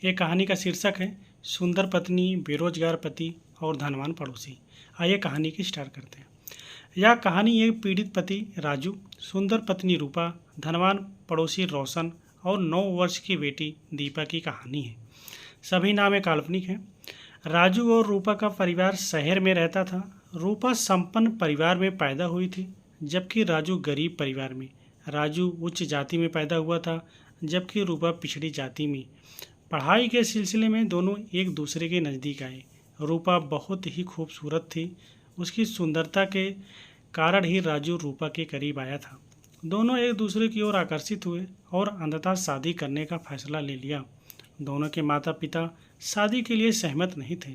ये कहानी का शीर्षक है सुंदर पत्नी, बेरोजगार पति और धनवान पड़ोसी। आइए कहानी की स्टार्ट करते हैं। यह कहानी एक पीड़ित पति राजू, सुंदर पत्नी रूपा, धनवान पड़ोसी रोशन और 9 वर्ष की बेटी दीपा की कहानी है। सभी नाम एक काल्पनिक हैं। राजू और रूपा का परिवार शहर में रहता था। रूपा संपन्न परिवार में पैदा हुई थी, जबकि राजू गरीब परिवार में। राजू उच्च जाति में पैदा हुआ था, जबकि रूपा पिछड़ी जाति में। पढ़ाई के सिलसिले में दोनों एक दूसरे के नज़दीक आए। रूपा बहुत ही खूबसूरत थी। उसकी सुंदरता के कारण ही राजू रूपा के करीब आया था। दोनों एक दूसरे की ओर आकर्षित हुए और अंततः शादी करने का फैसला ले लिया। दोनों के माता पिता शादी के लिए सहमत नहीं थे,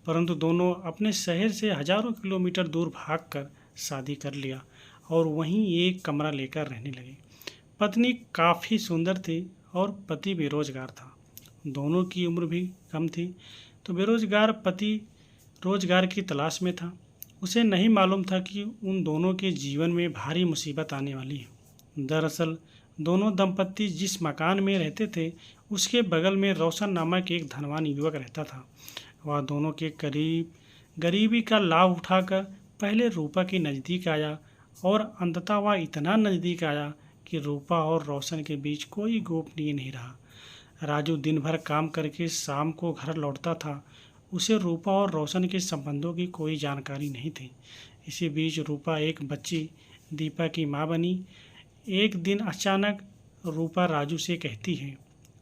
परंतु दोनों अपने शहर से हजारों किलोमीटर दूर भागकर शादी कर लिया और वहीं एक कमरा लेकर रहने लगे। पत्नी काफ़ी सुंदर थी और पति बेरोजगार था। दोनों की उम्र भी कम थी, तो बेरोजगार पति रोजगार की तलाश में था। उसे नहीं मालूम था कि उन दोनों के जीवन में भारी मुसीबत आने वाली है। दरअसल दोनों दंपत्ति जिस मकान में रहते थे, उसके बगल में रोशन नामक एक धनवान युवक रहता था। वह दोनों के करीब गरीबी का लाभ उठाकर पहले रूपा के नज़दीक आया और अंततः वह इतना नज़दीक आया कि रूपा और रोशन के बीच कोई गोपनीय नहीं रहा। राजू दिन भर काम करके शाम को घर लौटता था। उसे रूपा और रोशन के संबंधों की कोई जानकारी नहीं थी। इसी बीच रूपा एक बच्ची दीपा की मां बनी। एक दिन अचानक रूपा राजू से कहती है,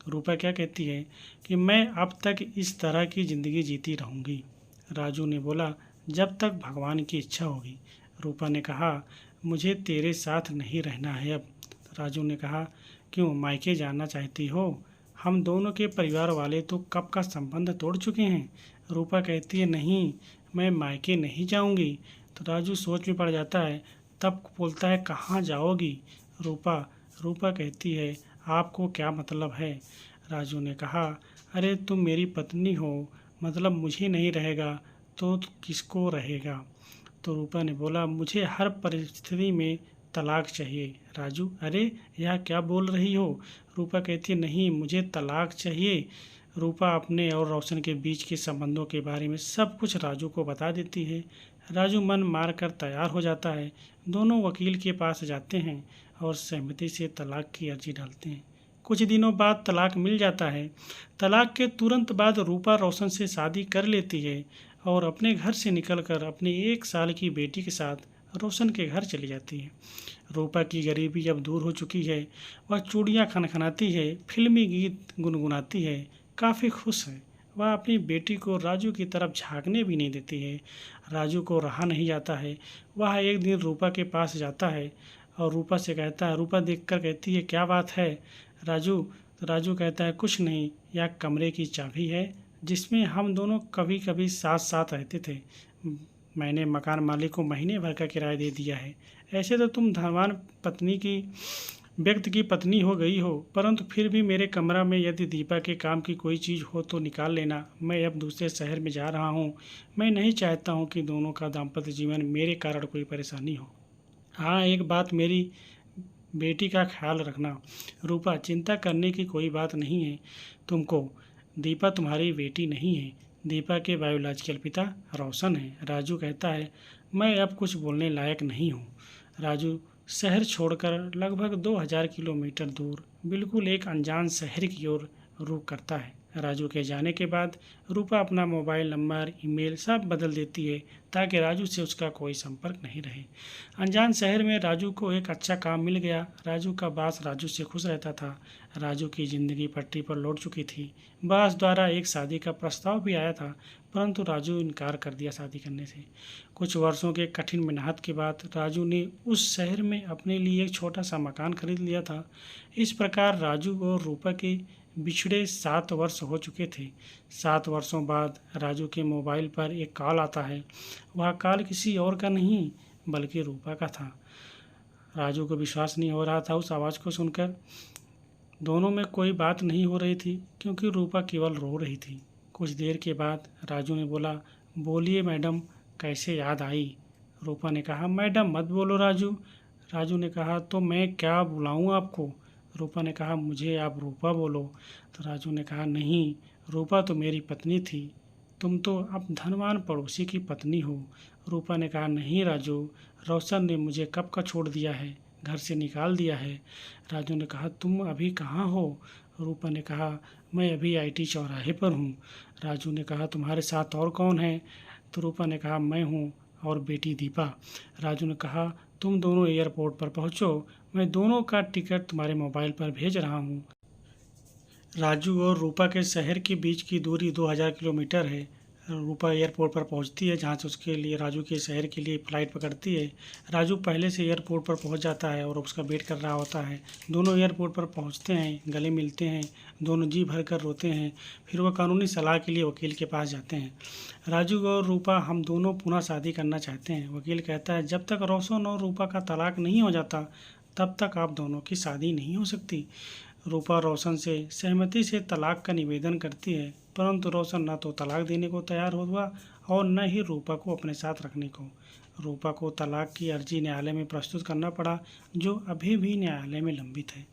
रूपा क्या कहती है कि मैं अब तक इस तरह की ज़िंदगी जीती रहूँगी। राजू ने बोला, जब तक भगवान की इच्छा होगी। रूपा ने कहा, मुझे तेरे साथ नहीं रहना है अब। राजू ने कहा, क्यों, मायके जाना चाहती हो? हम दोनों के परिवार वाले तो कब का संबंध तोड़ चुके हैं। रूपा कहती है, नहीं, मैं मायके नहीं जाऊंगी। तो राजू सोच में पड़ जाता है। तब बोलता है, कहाँ जाओगी रूपा? रूपा कहती है, आपको क्या मतलब है? राजू ने कहा, अरे तुम मेरी पत्नी हो, मतलब मुझे नहीं रहेगा तो किसको रहेगा? तो रूपा ने बोला, मुझे हर परिस्थिति में तलाक चाहिए। राजू, अरे यह क्या बोल रही हो? रूपा कहती है, नहीं, मुझे तलाक चाहिए। रूपा अपने और रोशन के बीच के संबंधों के बारे में सब कुछ राजू को बता देती है। राजू मन मार कर तैयार हो जाता है। दोनों वकील के पास जाते हैं और सहमति से तलाक की अर्जी डालते हैं। कुछ दिनों बाद तलाक मिल जाता है। तलाक के तुरंत बाद रूपा रोशन से शादी कर लेती है और अपने घर से निकलकर अपनी 1 साल की बेटी के साथ रोशन के घर चली जाती है। रूपा की गरीबी अब दूर हो चुकी है। वह चूड़ियाँ खनखनाती है, फिल्मी गीत गुनगुनाती है, काफ़ी खुश है। वह अपनी बेटी को राजू की तरफ झांकने भी नहीं देती है। राजू को रहा नहीं जाता है। वह एक दिन रूपा के पास जाता है और रूपा से कहता है, रूपा देखकर कहती है, क्या बात है राजू? तो राजू कहता है, कुछ नहीं, यह कमरे की चाबी है जिसमें हम दोनों कभी कभी साथ साथ रहते थे। मैंने मकान मालिक को महीने भर का किराया दे दिया है। ऐसे तो तुम धनवान पत्नी की व्यक्ति की पत्नी हो गई हो, परंतु फिर भी मेरे कमरा में यदि दीपा के काम की कोई चीज़ हो तो निकाल लेना। मैं अब दूसरे शहर में जा रहा हूँ। मैं नहीं चाहता हूँ कि दोनों का दाम्पत्य जीवन मेरे कारण कोई परेशानी हो। हाँ, एक बात, मेरी बेटी का ख्याल रखना। रूपा, चिंता करने की कोई बात नहीं है तुमको। दीपा तुम्हारी बेटी नहीं है। दीपा के बायोलॉजिकल पिता रोशन है। राजू कहता है, मैं अब कुछ बोलने लायक नहीं हूँ। राजू शहर छोड़कर लगभग 2000 किलोमीटर दूर बिल्कुल एक अनजान शहर की ओर रुख करता है। राजू के जाने के बाद रूपा अपना मोबाइल नंबर, ईमेल सब बदल देती है ताकि राजू से उसका कोई संपर्क नहीं रहे। अनजान शहर में राजू को एक अच्छा काम मिल गया। राजू का बॉस राजू से खुश रहता था। राजू की ज़िंदगी पटरी पर लौट चुकी थी। बॉस द्वारा एक शादी का प्रस्ताव भी आया था, परंतु राजू इनकार कर दिया शादी करने से। कुछ वर्षों के कठिन मेहनत के बाद राजू ने उस शहर में अपने लिए एक छोटा सा मकान खरीद लिया था। इस प्रकार राजू और रूपा के बिछड़े 7 वर्ष हो चुके थे। 7 वर्षों बाद राजू के मोबाइल पर एक कॉल आता है। वह कॉल किसी और का नहीं बल्कि रूपा का था। राजू को विश्वास नहीं हो रहा था उस आवाज़ को सुनकर। दोनों में कोई बात नहीं हो रही थी क्योंकि रूपा केवल रो रही थी। कुछ देर के बाद राजू ने बोला, बोलिए मैडम, कैसे याद आई? रूपा ने कहा, मैडम मत बोलो राजू। राजू ने कहा, तो मैं क्या बुलाऊं आपको? रूपा ने कहा मुझे आप रूपा बोलो। तो राजू ने कहा नहीं, रूपा तो मेरी पत्नी थी, तुम तो अब धनवान पड़ोसी की पत्नी हो। रूपा ने कहा नहीं राजू, रोशन ने मुझे कब का छोड़ दिया है, घर से निकाल दिया है। राजू ने कहा तुम अभी कहाँ हो। रूपा ने कहा मैं अभी आईटी चौराहे पर हूँ। राजू ने कहा तुम्हारे साथ और कौन है। तो रूपा ने कहा मैं हूँ और बेटी दीपा। राजू ने कहा तुम दोनों एयरपोर्ट पर पहुँचो, मैं दोनों का टिकट तुम्हारे मोबाइल पर भेज रहा हूँ। राजू और रूपा के शहर के बीच की दूरी 2000 किलोमीटर है। रूपा एयरपोर्ट पर पहुंचती है, जहां से उसके लिए राजू के शहर के लिए फ़्लाइट पकड़ती है। राजू पहले से एयरपोर्ट पर पहुंच जाता है और उसका वेट कर रहा होता है। दोनों एयरपोर्ट पर पहुंचते हैं, गले मिलते हैं, दोनों जी भर कर रोते हैं। फिर वह कानूनी सलाह के लिए वकील के पास जाते हैं। राजू और रूपा हम दोनों पुनः शादी करना चाहते हैं। वकील कहता है जब तक रोशन और रूपा का तलाक नहीं हो जाता तब तक आप दोनों की शादी नहीं हो सकती। रूपा रोशन से सहमति से तलाक का निवेदन करती है, परंतु रोशन न तो तलाक देने को तैयार हुआ और न ही रूपा को अपने साथ रखने को। रूपा को तलाक की अर्जी न्यायालय में प्रस्तुत करना पड़ा, जो अभी भी न्यायालय में लंबित है।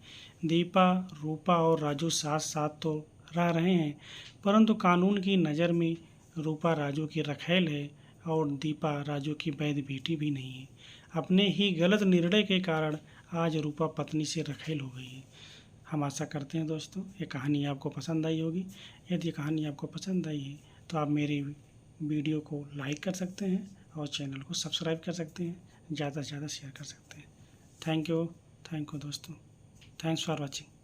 दीपा, रूपा और राजू साथ साथ तो रह रहे हैं, परंतु कानून की नज़र में रूपा राजू की रखैल है और दीपा राजू की वैध बेटी भी नहीं है। अपने ही गलत निर्णय के कारण आज रूपा पत्नी से रखैल हो गई है। हम आशा करते हैं दोस्तों ये कहानी आपको पसंद आई होगी। यदि कहानी आपको पसंद आई है तो आप मेरी वीडियो को लाइक कर सकते हैं और चैनल को सब्सक्राइब कर सकते हैं, ज़्यादा से ज़्यादा शेयर कर सकते हैं। थैंक यू दोस्तों, थैंक्स फॉर वॉचिंग।